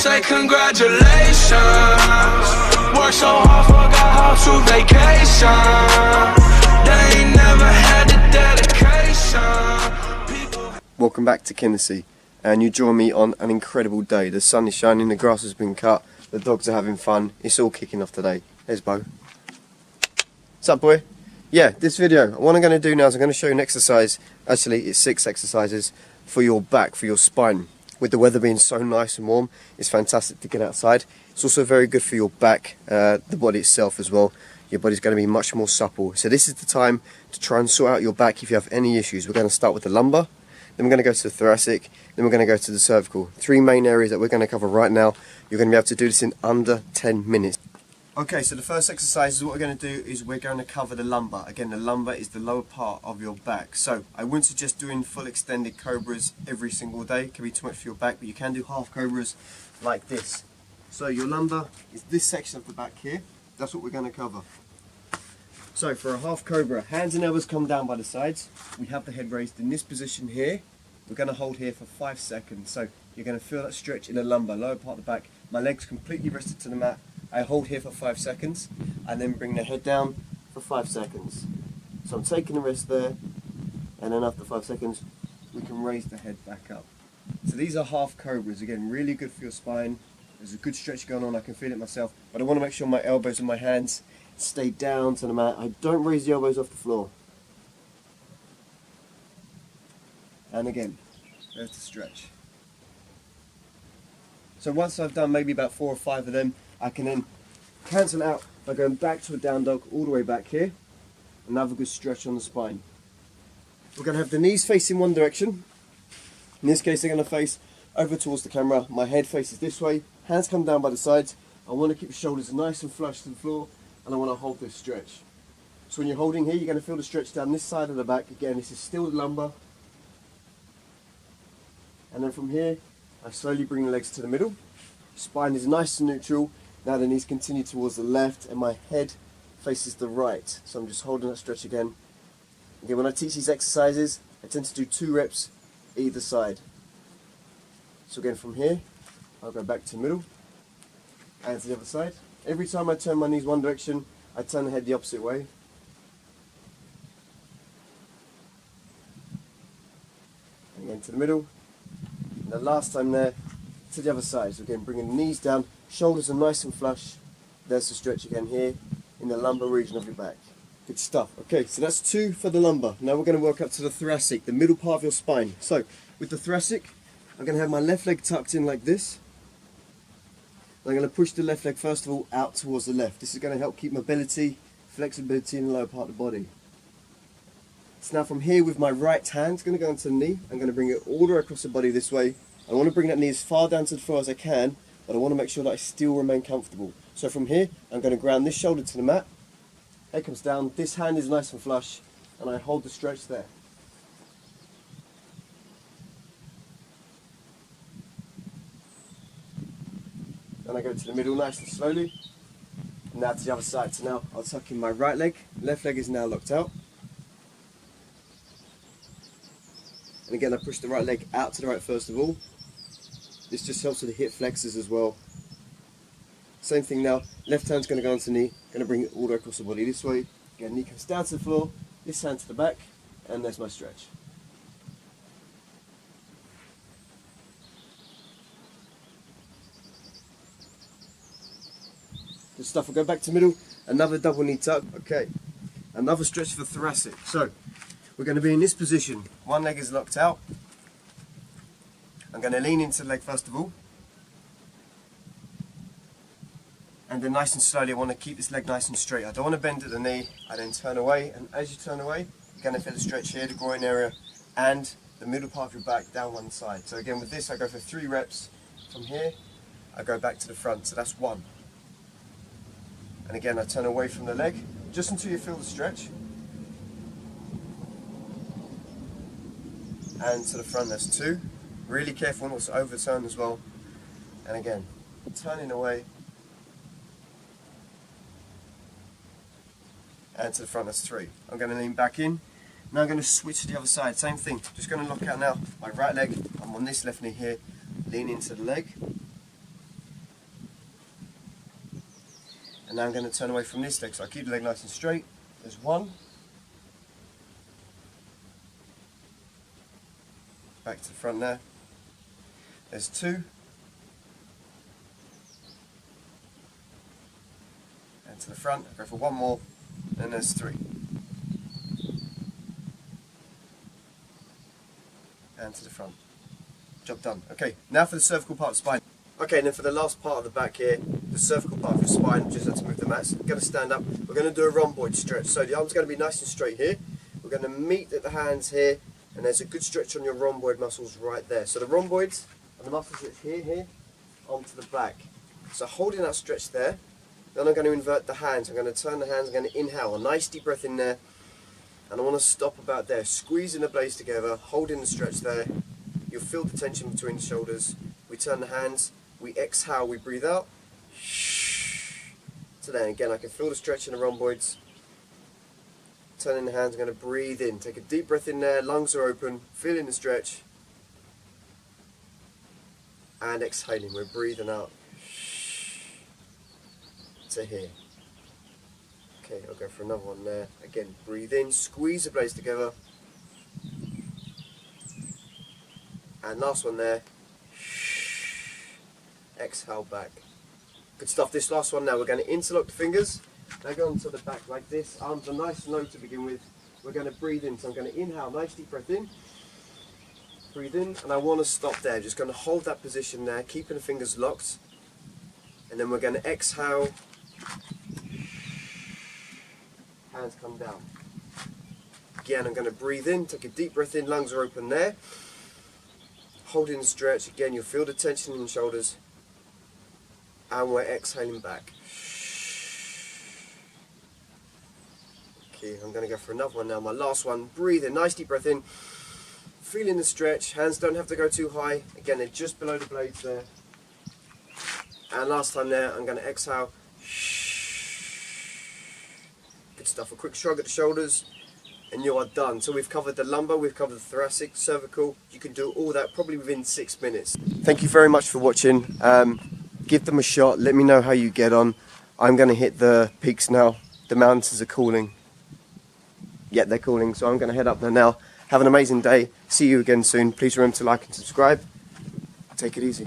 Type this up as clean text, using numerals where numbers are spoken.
say congratulations. Work so hard, forgot how to vacation. They ain't never had the dedication. Welcome back to Kindersley, and you join me on an incredible day. The sun is shining, the grass has been cut, the dogs are having fun, it's all kicking off today. There's Bo. What's up, boy? Yeah, this video, what I'm going to do now is I'm going to show you an exercise. Actually, it's 6 exercises for your back, for your spine. With the weather being so nice and warm, it's fantastic to get outside. It's also very good for your back, the body itself as well. Your body's going to be much more supple. So this is the time to try and sort out your back if you have any issues. We're going to start with the lumbar, then we're going to go to the thoracic, then we're going to go to the cervical. 3 main areas that we're going to cover right now. You're going to be able to do this in under 10 minutes. Okay, so the first exercise is what we're going to do is we're going to cover the lumbar. Again, the lumbar is the lower part of your back. So I wouldn't suggest doing full extended cobras every single day. It can be too much for your back, but you can do half cobras like this. So your lumbar is this section of the back here. That's what we're going to cover. So for a half cobra, hands and elbows come down by the sides. We have the head raised in this position here. We're going to hold here for 5 seconds. So you're going to feel that stretch in the lumbar, lower part of the back. My legs completely rested to the mat. I hold here for 5 seconds and then bring the head down for 5 seconds. So I'm taking the rest there, and then after 5 seconds we can raise the head back up. So these are half cobras, again really good for your spine. There's a good stretch going on, I can feel it myself, but I want to make sure my elbows and my hands stay down to the mat. I don't raise the elbows off the floor. And again, there's the stretch. So once I've done maybe about 4 or 5 of them, I can then cancel out by going back to a down dog all the way back here. Another good stretch on the spine. We're going to have the knees facing one direction. In this case, they're going to face over towards the camera. My head faces this way, hands come down by the sides. I want to keep the shoulders nice and flush to the floor, and I want to hold this stretch. So when you're holding here, you're going to feel the stretch down this side of the back. Again, this is still the lumbar. And then from here, I slowly bring the legs to the middle. Spine is nice and neutral. Now the knees continue towards the left and my head faces the right. So I'm just holding that stretch again. Again, when I teach these exercises, I tend to do 2 reps either side. So again, from here, I'll go back to the middle and to the other side. Every time I turn my knees one direction, I turn the head the opposite way. And again to the middle. And the last time there, to the other side. So again, bringing the knees down, shoulders are nice and flush. There's the stretch again here in the lumbar region of your back. Good stuff. Okay, so that's 2 for the lumbar. Now we're going to work up to the thoracic, the middle part of your spine. So with the thoracic, I'm going to have my left leg tucked in like this. I'm going to push the left leg first of all out towards the left. This is going to help keep mobility, flexibility in the lower part of the body. So now from here with my right hand, it's going to go into the knee. I'm going to bring it all the way across the body this way. I want to bring that knee as far down to the floor as I can, but I want to make sure that I still remain comfortable. So from here, I'm going to ground this shoulder to the mat. Head comes down, this hand is nice and flush, and I hold the stretch there. Then I go to the middle nice and slowly. And now to the other side. So now I'll tuck in my right leg, left leg is now locked out. And again, I push the right leg out to the right first of all. This just helps with the hip flexors as well. Same thing now, left hand's going to go onto the knee, going to bring it all the way across the body this way. Again, knee comes down to the floor, this hand to the back, and there's my stretch. Good stuff, we'll go back to middle, another double knee tuck. Okay, another stretch for thoracic. So, we're going to be in this position, one leg is locked out. I'm going to lean into the leg first of all. And then nice and slowly I want to keep this leg nice and straight. I don't want to bend at the knee. I then turn away, and as you turn away, you're going to feel the stretch here, the groin area, and the middle part of your back down one side. So again with this I go for 3 reps. From here, I go back to the front, so that's 1. And again I turn away from the leg, just until you feel the stretch. And to the front, that's 2. Really careful not to overturn as well. And again, turning away. And to the front, that's 3. I'm going to lean back in. Now I'm going to switch to the other side. Same thing. Just going to lock out now. My right leg, I'm on this left knee here. Lean into the leg. And now I'm going to turn away from this leg, so I keep the leg nice and straight. There's 1. Back to the front there. There's 2. And to the front, I go for 1 more, and there's 3. And to the front. Job done. Okay, now for the cervical part of the spine. Okay, and then for the last part of the back here, the cervical part of the spine, just have to move the mats. We're going to stand up, we're going to do a rhomboid stretch. So the arms are going to be nice and straight here. We're going to meet at the hands here, and there's a good stretch on your rhomboid muscles right there. So the rhomboids and the muscles that's here, onto the back. So holding that stretch there, then I'm going to invert the hands. I'm going to turn the hands, I'm going to inhale, a nice deep breath in there, and I want to stop about there, squeezing the blades together, holding the stretch there. You'll feel the tension between the shoulders. We turn the hands, we exhale, we breathe out. So then again, I can feel the stretch in the rhomboids. Turning the hands, I'm going to breathe in. Take a deep breath in there, lungs are open, feeling the stretch. And exhaling, we're breathing out to here. Okay, I'll go for another one there. Again, breathe in, squeeze the blades together. And last one there. Exhale back. Good stuff. This last one now, we're going to interlock the fingers. Now go onto the back like this. Arms are nice and low to begin with. We're going to breathe in. So I'm going to inhale, nice deep breath in. Breathe in, and I want to stop there. Just going to hold that position there, keeping the fingers locked. And then we're going to exhale. Hands come down. Again, I'm going to breathe in, take a deep breath in, lungs are open there. Holding the stretch. Again, you'll feel the tension in the shoulders. And we're exhaling back. Okay, I'm going to go for another one now. My last one. Breathe in, nice deep breath in. Feeling the stretch. Hands don't have to go too high. Again, they're just below the blades there. And last time there, I'm going to exhale. Good stuff. A quick shrug at the shoulders. And you are done. So we've covered the lumbar, we've covered the thoracic, cervical. You can do all that probably within 6 minutes. Thank you very much for watching. Give them a shot. Let me know how you get on. I'm going to hit the peaks now. The mountains are calling. Yeah, they're calling. So I'm going to head up there now. Have an amazing day. See you again soon. Please remember to like and subscribe. Take it easy.